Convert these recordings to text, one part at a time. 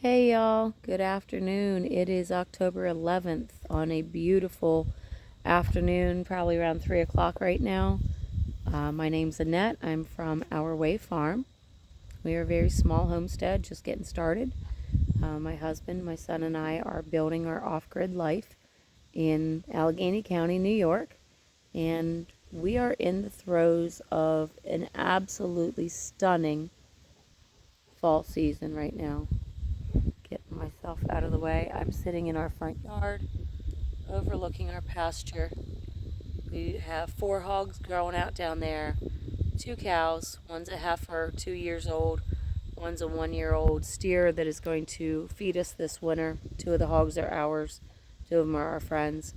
Hey y'all, good afternoon. It is October 11th on a beautiful afternoon, probably around 3 o'clock right now. My name's Annette. I'm from Our Way Farm. We are a very small homestead, just getting started. My husband, my son, and I are building our off grid life in Allegheny County, New York. And we are in the throes of an absolutely stunning fall season right now. Getting myself out of the way. I'm sitting in our front yard overlooking our pasture. We have 4 hogs growing out down there, 2 cows. One's a heifer, 2 years old. One's a 1 year old steer that is going to feed us this winter. 2 of the hogs are ours, 2 of them are our friends.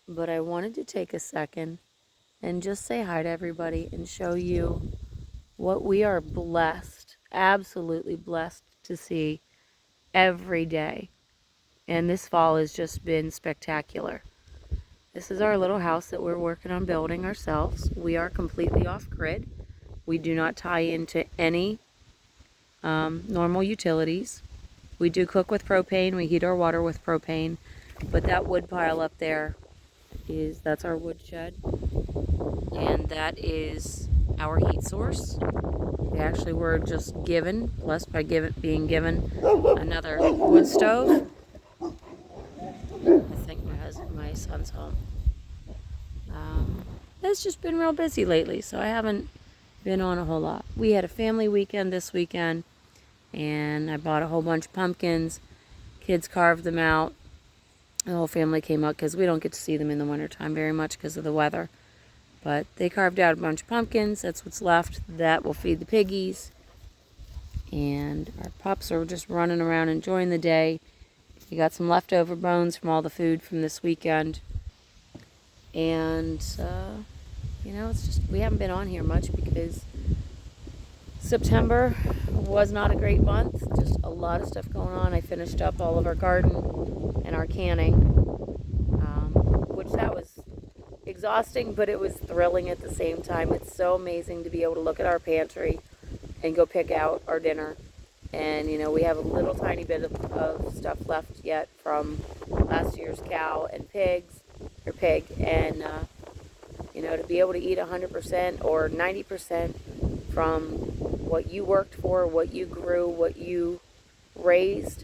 But I wanted to take a second and just say hi to everybody and show you what we are blessed, absolutely blessed to see every day. And this fall has just been spectacular. This is our little house that we're working on building ourselves. We are completely off grid. We do not tie into any normal utilities. We do cook with propane. We heat our water with propane. But that wood pile up there that's our wood shed. And that is our heat source. We actually were just given, blessed by being given another wood stove. I think my son's home. It's just been real busy lately, so I haven't been on a whole lot. We had a family weekend this weekend, and I bought a whole bunch of pumpkins. Kids carved them out. The whole family came out because we don't get to see them in the wintertime very much because of the weather. But they carved out a bunch of pumpkins. That's what's left. That will feed the piggies. And our pups are just running around enjoying the day. We got some leftover bones from all the food from this weekend. And, it's just, we haven't been on here much because September was not a great month. Just a lot of stuff going on. I finished up all of our garden and our canning, which that was exhausting, but it was thrilling at the same time. It's so amazing to be able to look at our pantry and go pick out our dinner. And, we have a little tiny bit of stuff left yet from last year's cow and pig. And, to be able to eat 100% or 90% from what you worked for, what you grew, what you raised,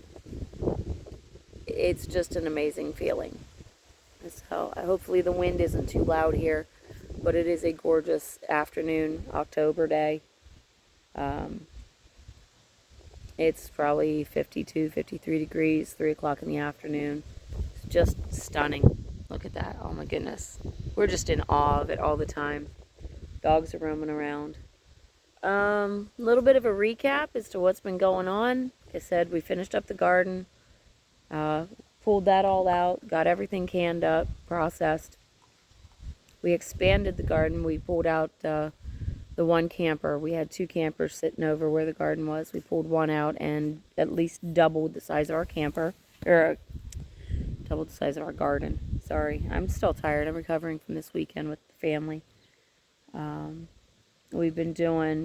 it's just an amazing feeling. So hopefully the wind isn't too loud here, but it is a gorgeous afternoon, October day. It's probably 52, 53 degrees, 3 o'clock in the afternoon. It's just stunning. Look at that. Oh my goodness. We're just in awe of it all the time. Dogs are roaming around. Little bit of a recap as to what's been going on. Like I said, we finished up the garden, pulled that all out, got everything canned up, processed. We expanded the garden. We pulled out the one camper. We had 2 campers sitting over where the garden was. We pulled one out and at least doubled the size of our camper, or doubled the size of our garden. Sorry, I'm still tired. I'm recovering from this weekend with the family. We've been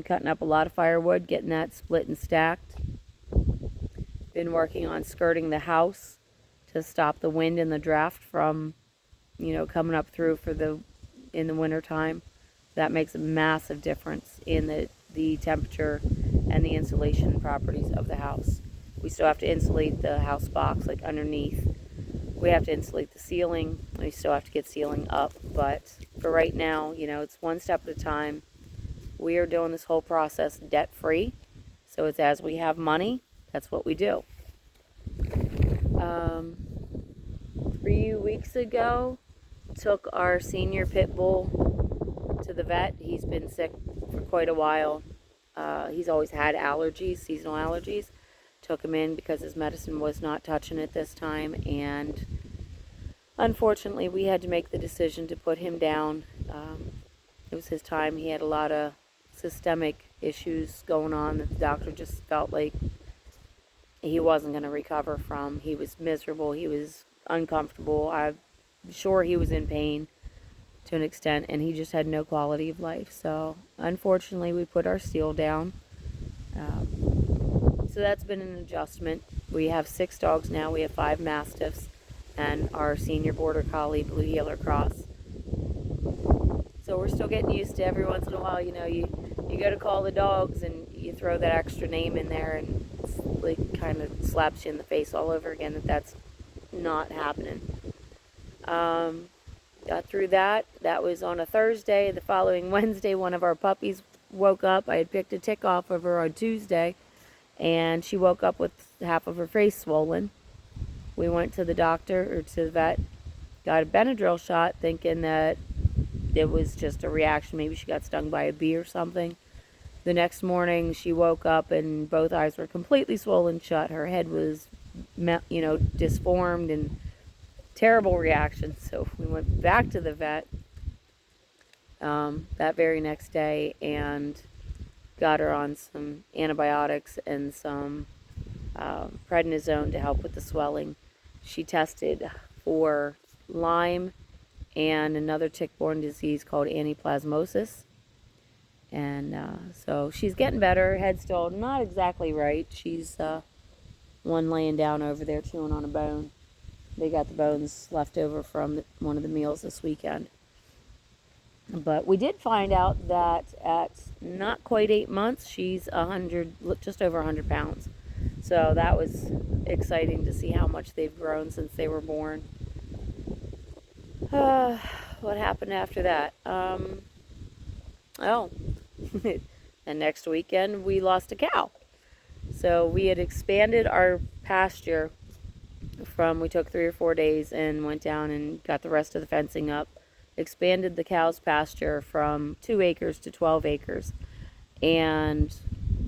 cutting up a lot of firewood, getting that split and stacked. Been working on skirting the house to stop the wind and the draft from, coming up through in the winter time. That makes a massive difference in the temperature and the insulation properties of the house. We still have to insulate the house box, like underneath. We have to insulate the ceiling. We still have to get ceiling up. But for right now, it's one step at a time. We are doing this whole process debt-free. So it's as we have money, that's what we do. 3 weeks ago, took our senior pit bull to the vet. He's been sick for quite a while. He's always had allergies, seasonal allergies. Took him in because his medicine was not touching it this time, and unfortunately we had to make the decision to put him down. It was his time. He had a lot of systemic issues going on that the doctor just felt like he wasn't going to recover from. He was miserable. He was uncomfortable. I'm sure he was in pain to an extent, and he just had no quality of life. So unfortunately we put our steel down. So that's been an adjustment. We have 6 dogs now. We have 5 Mastiffs and our senior Border Collie, Blue Heeler Cross. So we're still getting used to every once in a while, you know, you go to call the dogs and you throw that extra name in there and it's like kind of slaps you in the face all over again that's not happening. Got through that. That was on a Thursday. The following Wednesday, one of our puppies woke up. I had picked a tick off of her on Tuesday, and she woke up with half of her face swollen. We went to the doctor, or to the vet, got a Benadryl shot, thinking that it was just a reaction. Maybe she got stung by a bee or something. The next morning, she woke up and both eyes were completely swollen shut. Her head was, you know, disformed and terrible reaction. So we went back to the vet that very next day and got her on some antibiotics and some prednisone to help with the swelling. She tested for Lyme and another tick-borne disease called anaplasmosis. And so she's getting better. Her head's still not exactly right. She's one laying down over there chewing on a bone. They got the bones left over from one of the meals this weekend. But we did find out that at not quite 8 months, she's just over 100 pounds. So that was exciting to see how much they've grown since they were born. What happened after that? And next weekend we lost a cow. So we had expanded our pasture we took 3 or 4 days and went down and got the rest of the fencing up, expanded the cow's pasture from 2 acres to 12 acres. And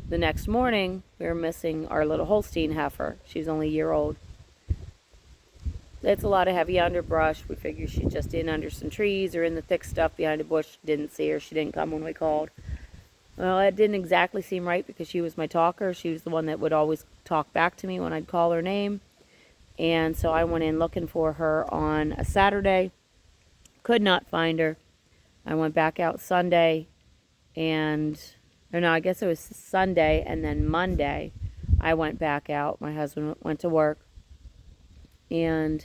the next morning, we were missing our little Holstein heifer. She's only a year old. It's a lot of heavy underbrush. We figured she's just in under some trees or in the thick stuff behind a bush. Didn't see her. She didn't come when we called. Well, that didn't exactly seem right because she was my talker. She was the one that would always talk back to me when I'd call her name. And so I went in looking for her on a Saturday. Could not find her. I went back out Sunday I guess it was Sunday, and then Monday I went back out. My husband went to work. And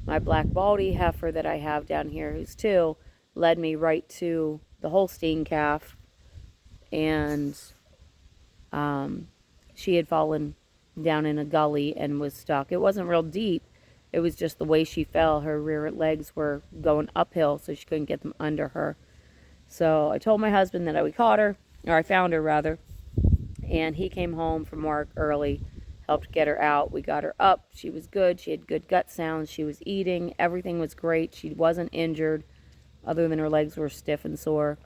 my black Baldy heifer that I have down here, who's 2, led me right to the Holstein calf. And she had fallen down in a gully and was stuck. It wasn't real deep. It was just the way she fell. Her rear legs were going uphill, so she couldn't get them under her. So I told my husband that I caught her, or I found her rather, and he came home from work early, helped get her out. We got her up. She was good. She had good gut sounds. She was eating. Everything was great. She wasn't injured, other than her legs were stiff and sore.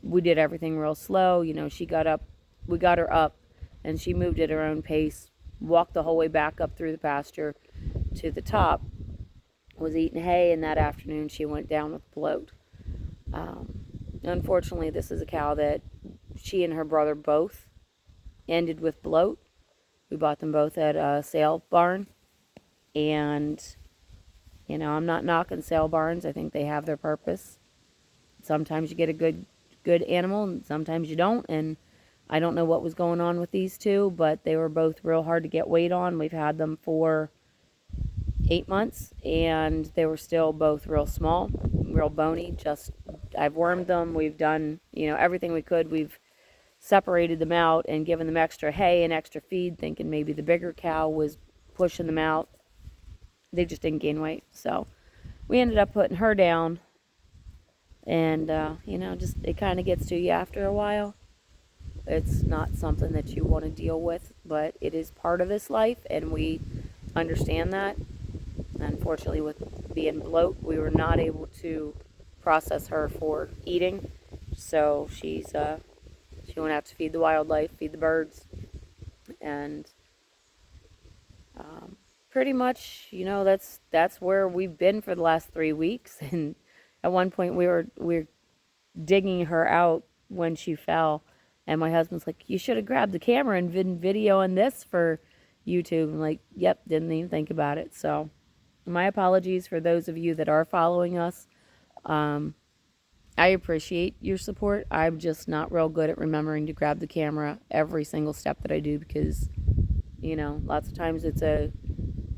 We did everything real slow. You know, she got up. We got her up, and she moved at her own pace, walked the whole way back up through the pasture to the top, was eating hay, and that afternoon she went down with bloat. Unfortunately, this is a cow that she and her brother both ended with bloat. We bought them both at a sale barn, and, you know, I'm not knocking sale barns. I think they have their purpose. Sometimes you get a good animal, and sometimes you don't, and I don't know what was going on with these 2, but they were both real hard to get weight on. We've had them for 8 months, and they were still both real small, real bony. I've wormed them. We've done, you know, everything we could. We've separated them out and given them extra hay and extra feed, thinking maybe the bigger cow was pushing them out. They just didn't gain weight. So we ended up putting her down, and, you know, just it kind of gets to you after a while. It's not something that you want to deal with, but it is part of this life, and we understand that. Unfortunately, with being bloat, we were not able to process her for eating, so she went out to feed the wildlife, feed the birds, and pretty much, you know, that's where we've been for the last 3 weeks. And at one point, we were digging her out when she fell. And my husband's like, you should have grabbed the camera and been videoing this for YouTube. I'm like, yep, didn't even think about it. So my apologies for those of you that are following us. I appreciate your support. I'm just not real good at remembering to grab the camera every single step that I do because, lots of times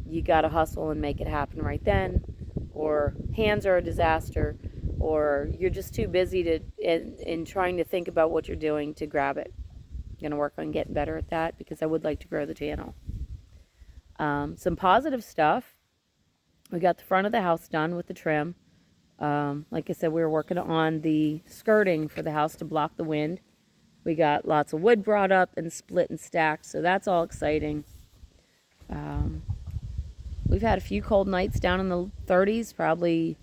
you gotta hustle and make it happen right then, or hands are a disaster, or you're just too busy in trying to think about what you're doing to grab it. I'm gonna work on getting better at that because I would like to grow the channel. Some positive stuff. We got the front of the house done with the trim. Like I said, we were working on the skirting for the house to block the wind. We got lots of wood brought up and split and stacked, so that's all exciting. We've had a few cold nights down in the 30s, probably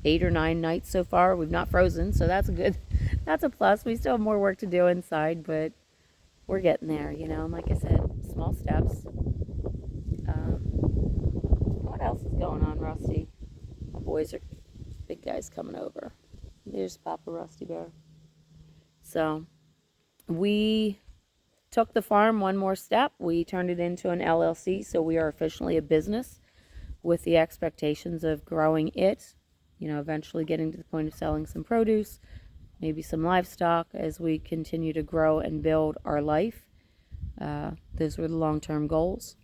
8 or 9 nights so far. We've not frozen, so that's a plus. We still have more work to do inside, but we're getting there, and like I said, small steps. What else is going on, Rusty? My boys are, big guys coming over. There's Papa Rusty Bear. So we took the farm one more step. We turned it into an LLC, so we are officially a business with the expectations of growing it, eventually getting to the point of selling some produce, maybe some livestock as we continue to grow and build our life. Those were the long-term goals.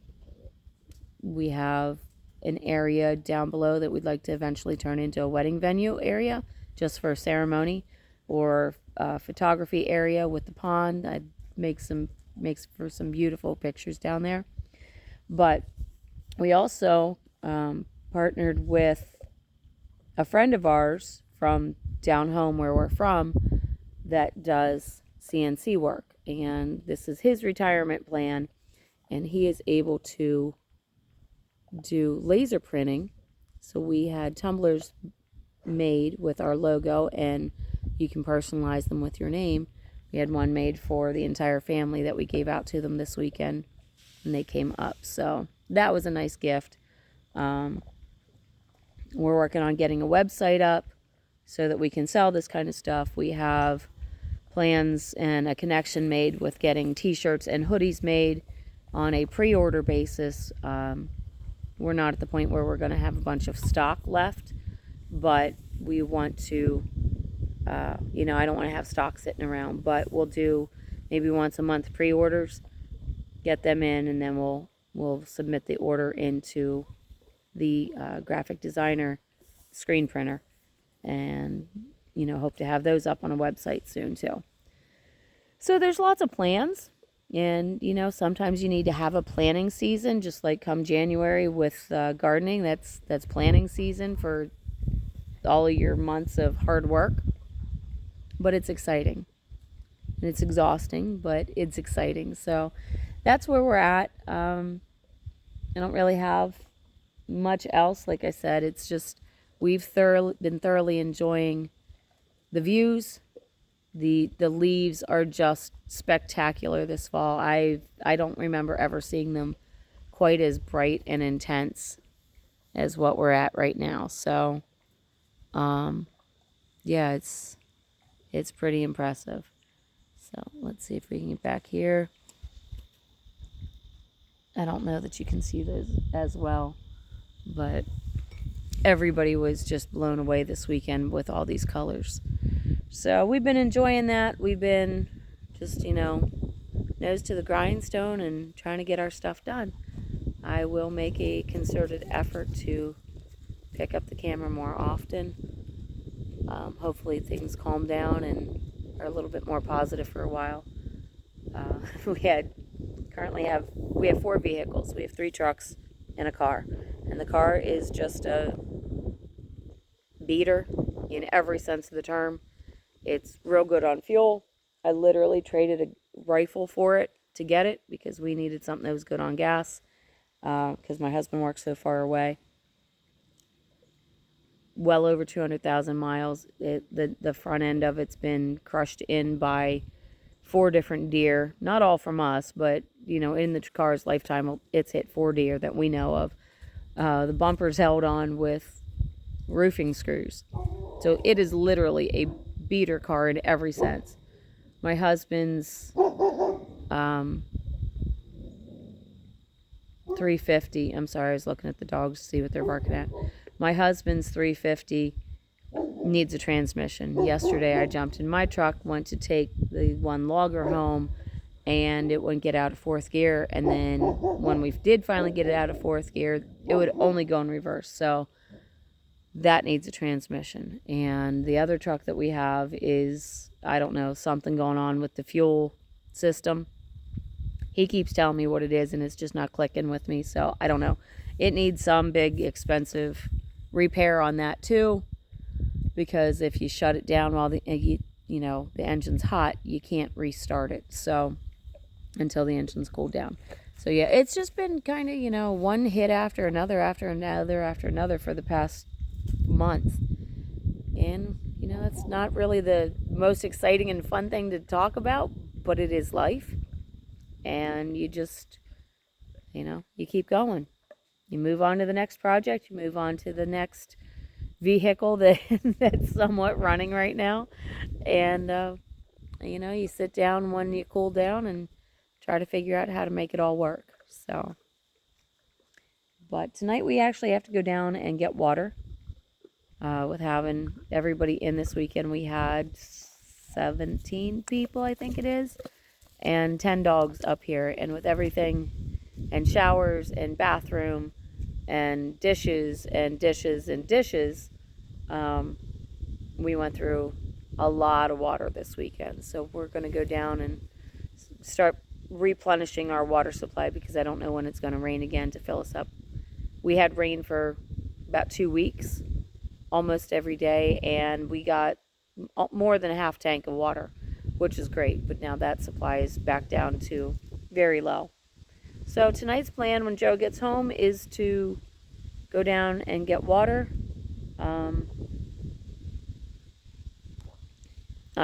We have an area down below that we'd like to eventually turn into a wedding venue area just for a ceremony, or a photography area with the pond. I'd makes for some beautiful pictures down there. But we also partnered with a friend of ours from down home where we're from that does CNC work, and this is his retirement plan, and he is able to do laser printing. So we had tumblers made with our logo, and you can personalize them with your name. We had one made for the entire family that we gave out to them this weekend, and they came up. So that was a nice gift. We're working on getting a website up so that we can sell this kind of stuff. We have plans and a connection made with getting t-shirts and hoodies made on a pre-order basis. We're not at the point where we're going to have a bunch of stock left, but we want to, I don't want to have stock sitting around, but we'll do maybe once a month pre-orders, get them in, and then we'll submit the order into the graphic designer screen printer, and, hope to have those up on a website soon too. So there's lots of plans. And, sometimes you need to have a planning season, just like come January with gardening. That's planning season for all of your months of hard work. But it's exciting. And it's exhausting, but it's exciting. So that's where we're at. I don't really have much else. Like I said, it's just we've been thoroughly enjoying the views. The leaves are just spectacular this fall. I don't remember ever seeing them quite as bright and intense as what we're at right now. So, yeah, it's pretty impressive. So let's see if we can get back here. I don't know that you can see those as well, but everybody was just blown away this weekend with all these colors. So we've been enjoying that. We've been just, nose to the grindstone and trying to get our stuff done. I will make a concerted effort to pick up the camera more often. Hopefully things calm down and are a little bit more positive for a while. We have 4 vehicles. We have 3 trucks and a car. And the car is just a beater in every sense of the term. It's real good on fuel. I literally traded a rifle for it to get it because we needed something that was good on gas because my husband works so far away. Well over 200,000 miles. The front end of it's been crushed in by 4 different deer. Not all from us, but, in the car's lifetime, it's hit 4 deer that we know of. The bumper's held on with roofing screws. So it is literally a beater car in every sense. My husband's 350. I'm sorry, I was looking at the dogs to see what they're barking at. My husband's 350 needs a transmission. Yesterday I jumped in my truck, went to take the one logger home, and it wouldn't get out of fourth gear. And then when we did finally get it out of fourth gear, it would only go in reverse. So that needs a transmission. And the other truck that we have is, I don't know, something going on with the fuel system. He keeps telling me what it is, and it's just not clicking with me. So I don't know. It needs some big expensive repair on that too, because if you shut it down while the engine's hot, you can't restart it. So until the engine's cooled down. So yeah, it's just been kind of, one hit after another for the past month. And it's not really the most exciting and fun thing to talk about, but it is life. And you just, you keep going. You move on to the next project, you move on to the next vehicle that's somewhat running right now. And you sit down when you cool down and try to figure out how to make it all work. So, but tonight we actually have to go down and get water. With having everybody in this weekend, we had 17 people, I think it is, and 10 dogs up here. And with everything, and showers and bathroom and dishes and dishes and dishes, we went through a lot of water this weekend. So we're going to go down and start replenishing our water supply, because I don't know when it's going to rain again to fill us up. We had rain for about 2 weeks, almost every day, and we got more than a half tank of water, which is great. But now that supply is back down to very low. So tonight's plan when Joe gets home is to go down and get water. I'm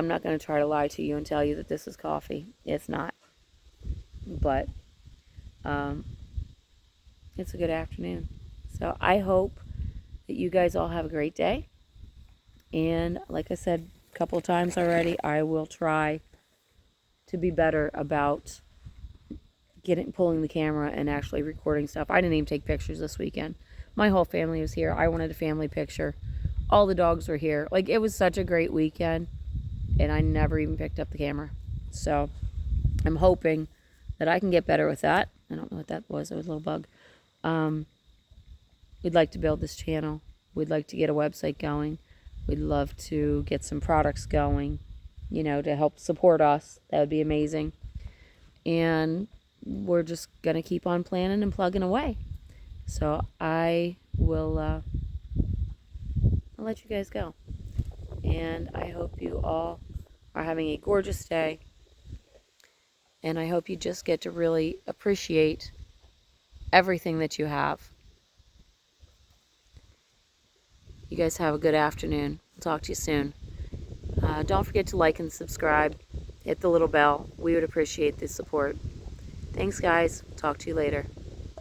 not going to try to lie to you and tell you that this is coffee. It's not. But it's a good afternoon. So I hope that you guys all have a great day. And like I said a couple of times already, I will try to be better about pulling the camera and actually recording stuff. I didn't even take pictures this weekend. My whole family was here. I wanted a family picture. All the dogs were here. Like, it was such a great weekend, and I never even picked up the camera. So I'm hoping that I can get better with that. I don't know what that was. It was a little bug. We'd like to build this channel. We'd like to get a website going. We'd love to get some products going, to help support us. That would be amazing. And we're just going to keep on planning and plugging away. So I will I'll let you guys go. And I hope you all are having a gorgeous day. And I hope you just get to really appreciate everything that you have. You guys have a good afternoon. I'll talk to you soon. Don't forget to like and subscribe. Hit the little bell. We would appreciate the support. Thanks, guys. Talk to you later.